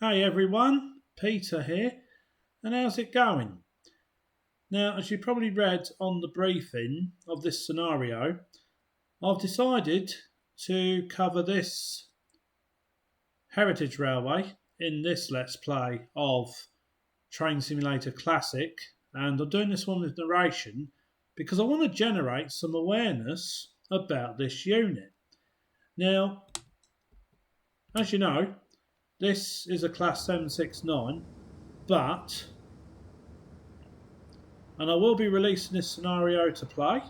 Hey everyone, Peter here, and how's it going? Now, as you probably read on the briefing of this scenario, I've decided to cover this heritage railway in this Let's Play of Train Simulator Classic, and I'm doing this one with narration because I want to generate some awareness about this unit. Now, as you know, this is a Class 769, and I will be releasing this scenario to play.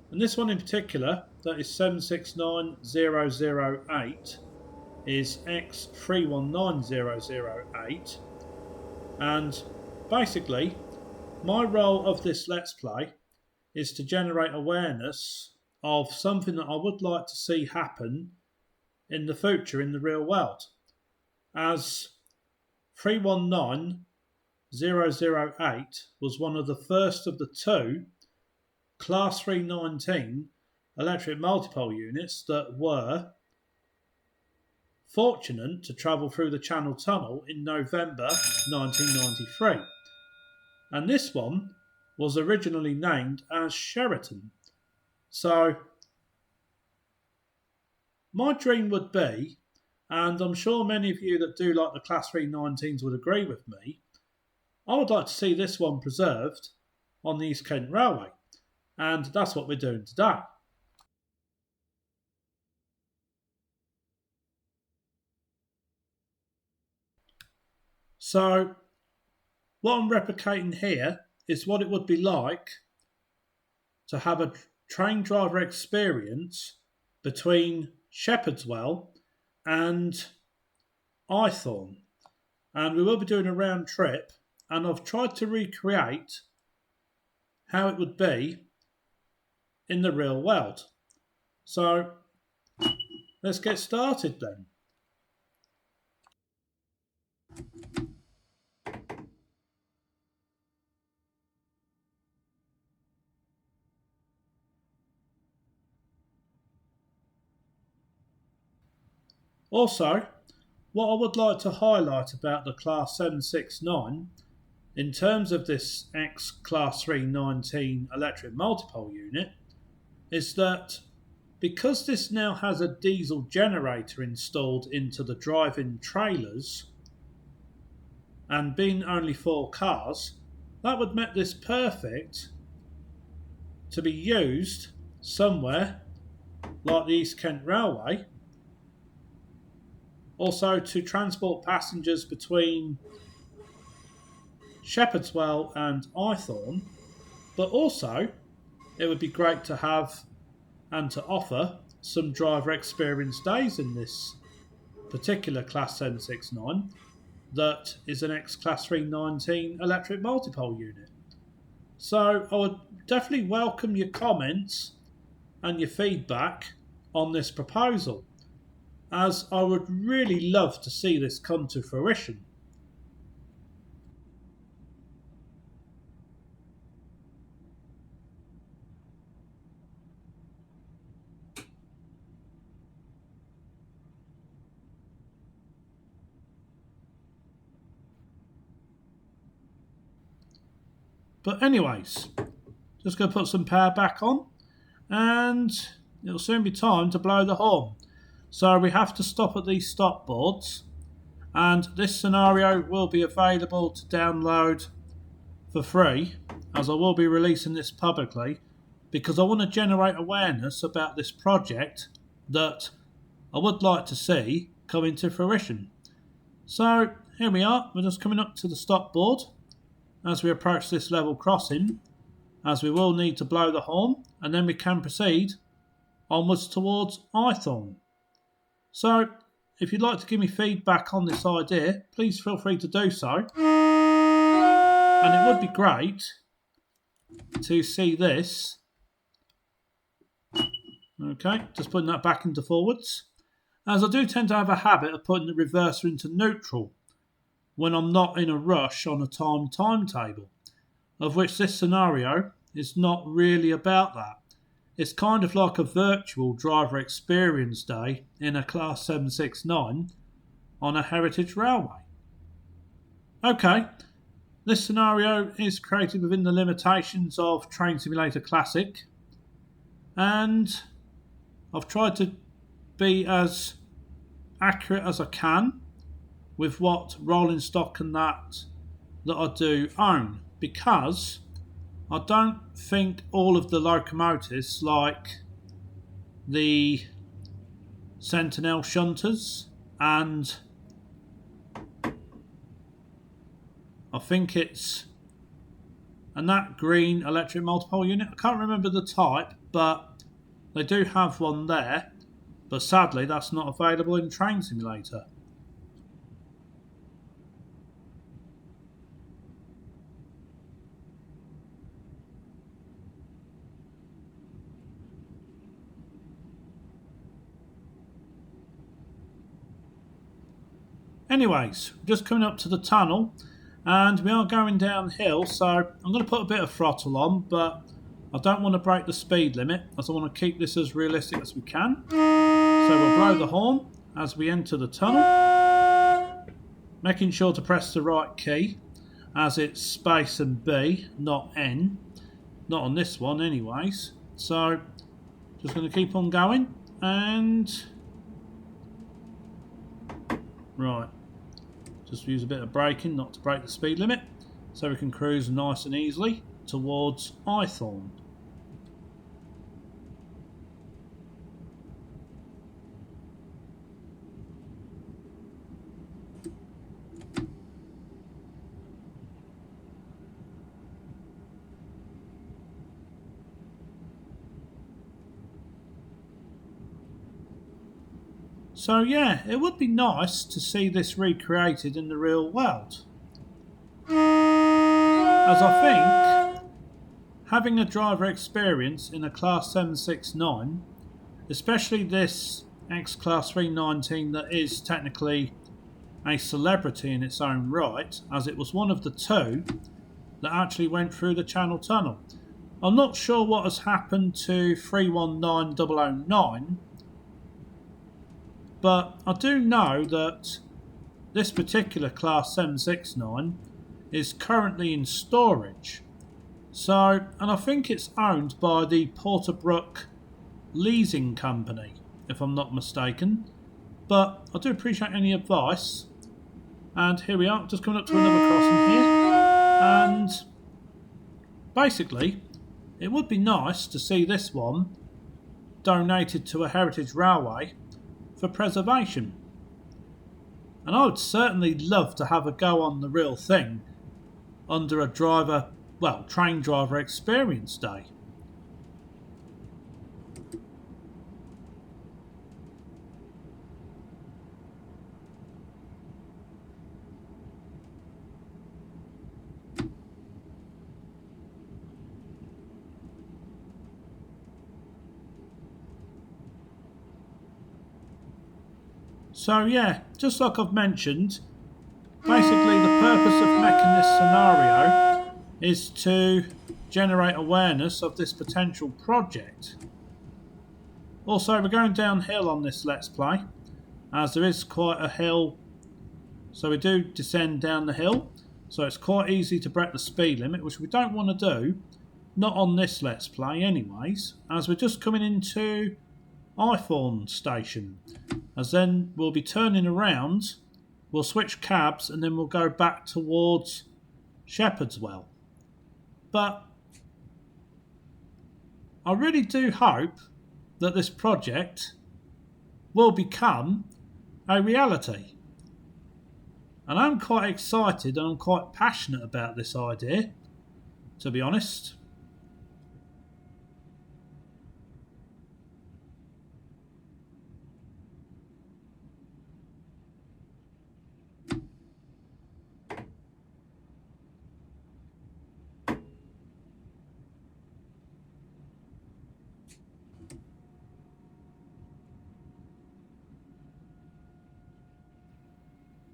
And this one in particular, that is 769008, is X319008. And basically, my role of this Let's Play is to generate awareness of something that I would like to see happen in the future in the real world. As 319008 was one of the first of the two Class 319 electric multipole units that were fortunate to travel through the Channel Tunnel in November 1993. And this one was originally named as Sheraton. So, my dream would be, and I'm sure many of you that do like the Class 319s would agree with me, I would like to see this one preserved on the East Kent Railway. And that's what we're doing today. So, what I'm replicating here is what it would be like to have a train driver experience between Shepherdswell and Ithorn. And we will be doing a round trip, and I've tried to recreate how it would be in the real world. So let's get started then. Also, what I would like to highlight about the Class 769 in terms of this X Class 319 electric multipole unit is that because this now has a diesel generator installed into the drive-in trailers, and being only 4 cars, that would make this perfect to be used somewhere like the East Kent Railway, also to transport passengers between Shepherdswell and Ithorn, but also it would be great to have and to offer some driver experience days in this particular Class 769 that is an X-Class 319 electric multipole unit. So I would definitely welcome your comments and your feedback on this proposal, as I would really love to see this come to fruition. But anyways, just going to put some power back on, and it'll soon be time to blow the horn. So we have to stop at these stop boards, and this scenario will be available to download for free, as I will be releasing this publicly, because I want to generate awareness about this project that I would like to see come into fruition. So here we are, we're just coming up to the stop board as we approach this level crossing, as we will need to blow the horn, and then we can proceed onwards towards Ithorn. So if you'd like to give me feedback on this idea, please feel free to do so. And it would be great to see this. Okay, just putting that back into forwards, as I do tend to have a habit of putting the reverser into neutral when I'm not in a rush on a timetable, of which this scenario is not really about that. it's kind of like a virtual driver experience day in a Class 769 on a heritage railway. Okay, this scenario is created within the limitations of Train Simulator Classic, and I've tried to be as accurate as I can with what rolling stock and that I do own, because I don't think all of the locomotives, like the Sentinel shunters and I think it's that green electric multipole unit, I can't remember the type, but they do have one there, but sadly that's not available in Train Simulator. Anyways, just coming up to the tunnel, and we are going downhill, so I'm going to put a bit of throttle on, but I don't want to break the speed limit, as I want to keep this as realistic as we can. So we'll blow the horn as we enter the tunnel, making sure to press the right key, as it's space and B, not N. Not on this one anyways. So just going to keep on going, and right, just use a bit of braking not to break the speed limit, so we can cruise nice and easily towards Eythorne. So yeah, it would be nice to see this recreated in the real world, as I think having a driver experience in a Class 769, especially this X-Class 319 that is technically a celebrity in its own right, as it was one of the two that actually went through the Channel Tunnel. I'm not sure what has happened to 319009, but I do know that this particular Class 769 is currently in storage. So, and I think it's owned by the Porterbrook Leasing company, if I'm not mistaken. But I do appreciate any advice. And here we are, just coming up to another crossing here. And basically, it would be nice to see this one donated to a heritage railway for preservation. And I would certainly love to have a go on the real thing under a train driver experience day. So yeah, just like I've mentioned, basically the purpose of making this scenario is to generate awareness of this potential project. Also, we're going downhill on this Let's Play, as there is quite a hill, so we do descend down the hill, so it's quite easy to break the speed limit, which we don't want to do, not on this Let's Play anyways, as we're just coming into Eythorne station, as then we'll be turning around, we'll switch cabs, and then we'll go back towards Shepherdswell. But I really do hope that this project will become a reality, and I'm quite excited and I'm quite passionate about this idea, to be honest.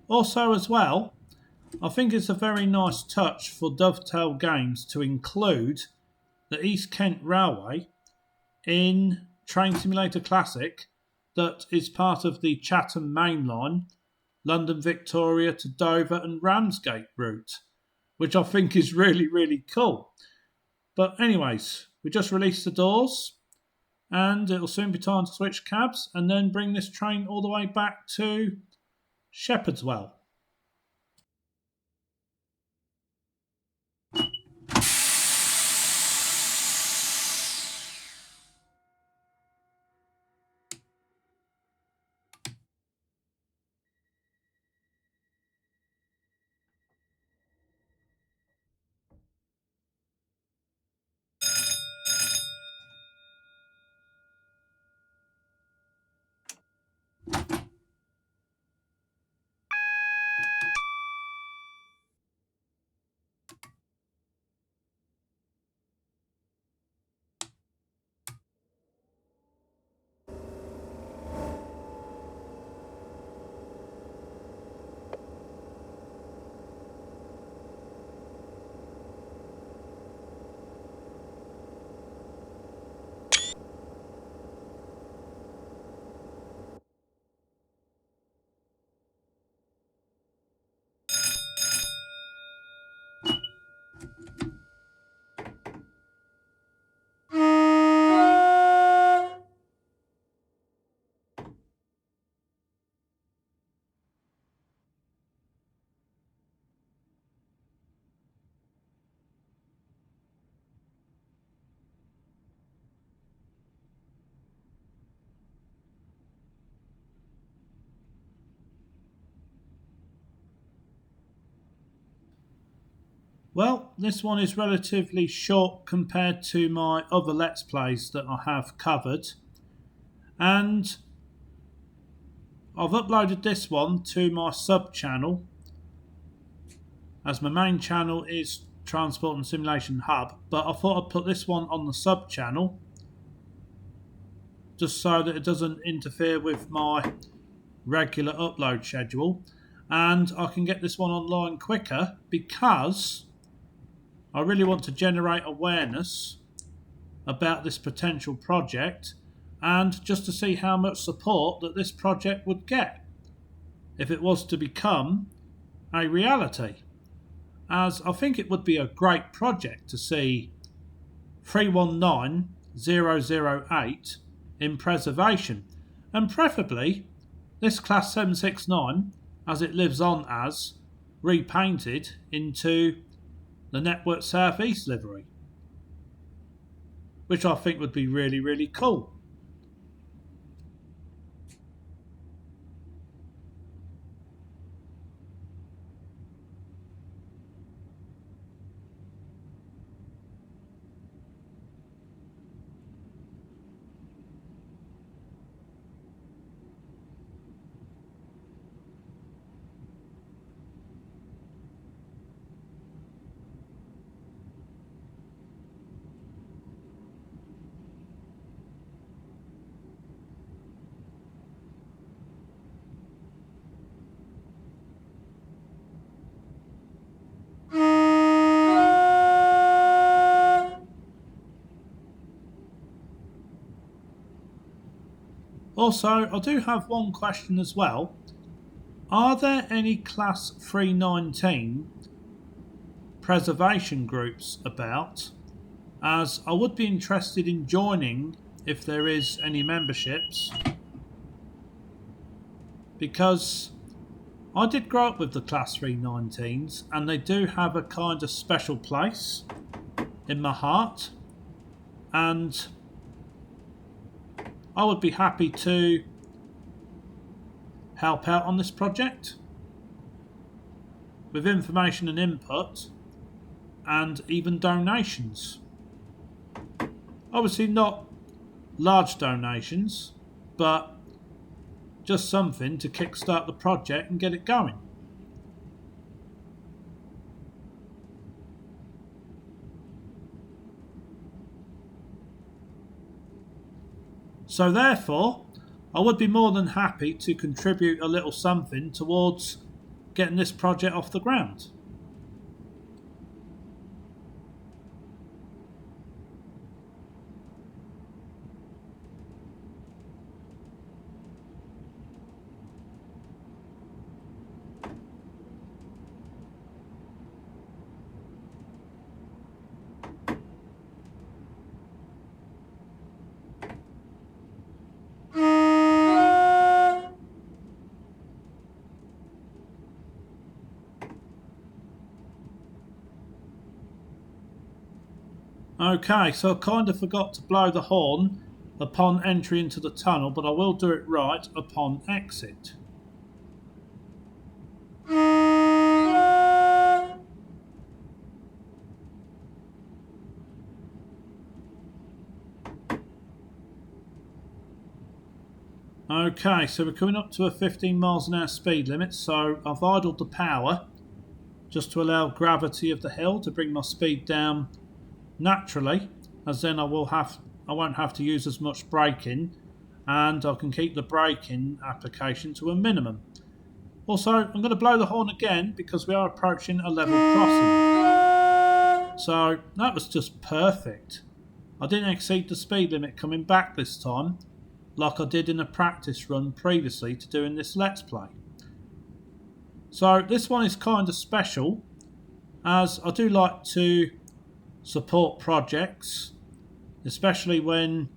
Also as well, I think it's a very nice touch for Dovetail Games to include the East Kent Railway in Train Simulator Classic that is part of the Chatham Main Line, London Victoria to Dover and Ramsgate route, which I think is really, really cool. But anyways, we just released the doors and it'll soon be time to switch cabs and then bring this train all the way back to Shepherdswell. Well, this one is relatively short compared to my other Let's Plays that I have covered. And I've uploaded this one to my sub-channel, as my main channel is Transport and Simulation Hub, but I thought I'd put this one on the sub-channel just so that it doesn't interfere with my regular upload schedule, and I can get this one online quicker because I really want to generate awareness about this potential project and just to see how much support that this project would get if it was to become a reality, as I think it would be a great project to see 319008 in preservation, and preferably this Class 769 as it lives on as repainted into the Network South East livery, which I think would be really, really cool. Also, I do have one question as well. Are there any Class 319 preservation groups about? As I would be interested in joining if there is any memberships, because I did grow up with the Class 319s and they do have a kind of special place in my heart, and I would be happy to help out on this project with information and input and even donations. Obviously not large donations, but just something to kickstart the project and get it going. So therefore, I would be more than happy to contribute a little something towards getting this project off the ground. Okay, so I kind of forgot to blow the horn upon entry into the tunnel, but I will do it right upon exit. Okay, so we're coming up to a 15 miles an hour speed limit, so I've idled the power just to allow gravity of the hill to bring my speed down naturally, as then I won't have to use as much braking, and I can keep the braking application to a minimum. Also, I'm going to blow the horn again because we are approaching a level crossing. So that was just perfect. I didn't exceed the speed limit coming back this time, like I did in a practice run previously to doing this Let's Play. So this one is kind of special, as I do like to support projects, especially when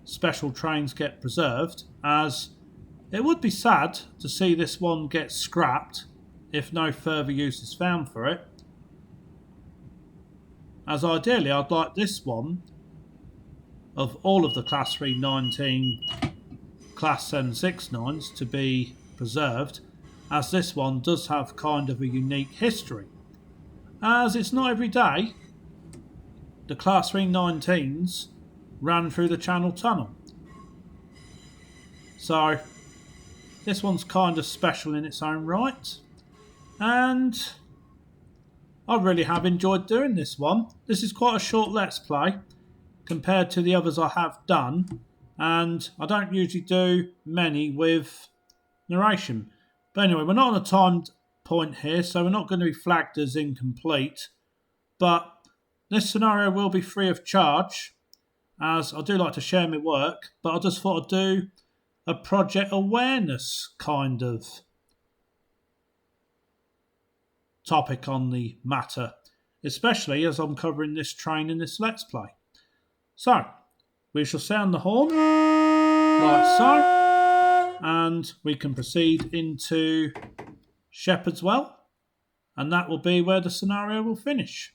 special trains get preserved, as it would be sad to see this one get scrapped if no further use is found for it, as ideally I'd like this one, of all of the Class 319 Class 769s, to be preserved, as this one does have kind of a unique history, as it's not every day the Class 319s ran through the Channel Tunnel. So this one's kind of special in its own right, and I really have enjoyed doing this one. This is quite a short Let's Play compared to the others I have done, and I don't usually do many with narration. But anyway, we're not on a timed point here, so we're not going to be flagged as incomplete, but this scenario will be free of charge, as I do like to share my work, but I just thought I'd do a project awareness kind of topic on the matter, especially as I'm covering this train in this Let's Play. So, we shall sound the horn, like so, and we can proceed into Shepherd's Well, and that will be where the scenario will finish.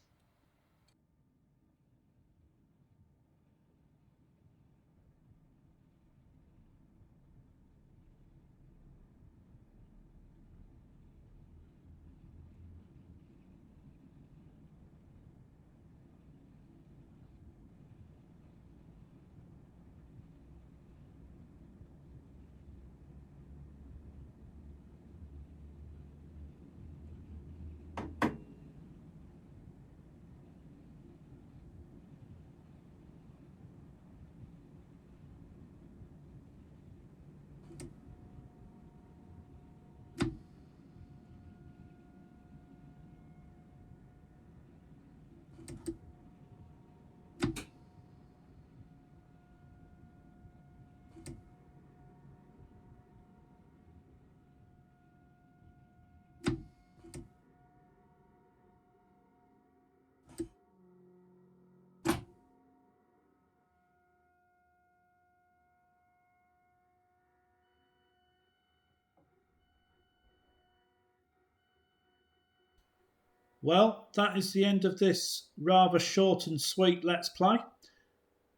Well, that is the end of this rather short and sweet Let's Play.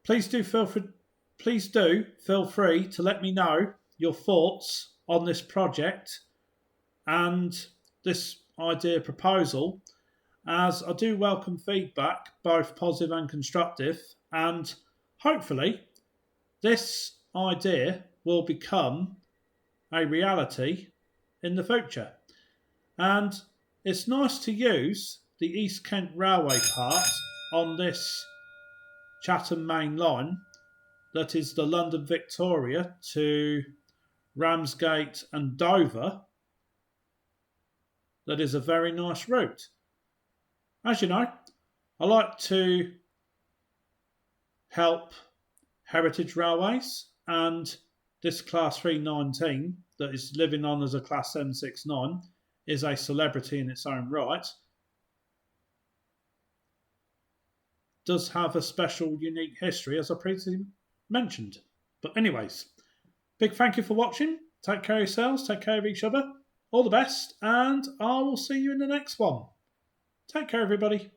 Please do feel free to let me know your thoughts on this project and this idea proposal, as I do welcome feedback, both positive and constructive, and hopefully this idea will become a reality in the future. And it's nice to use the East Kent Railway part on this Chatham Main Line, that is the London Victoria to Ramsgate and Dover. That is a very nice route. As you know, I like to help heritage railways, and this Class 319 that is living on as a Class 769 is a celebrity in its own right. Does have a special, unique history, as I previously mentioned. But anyways, big thank you for watching. Take care of yourselves, take care of each other. All the best, and I will see you in the next one. Take care, everybody.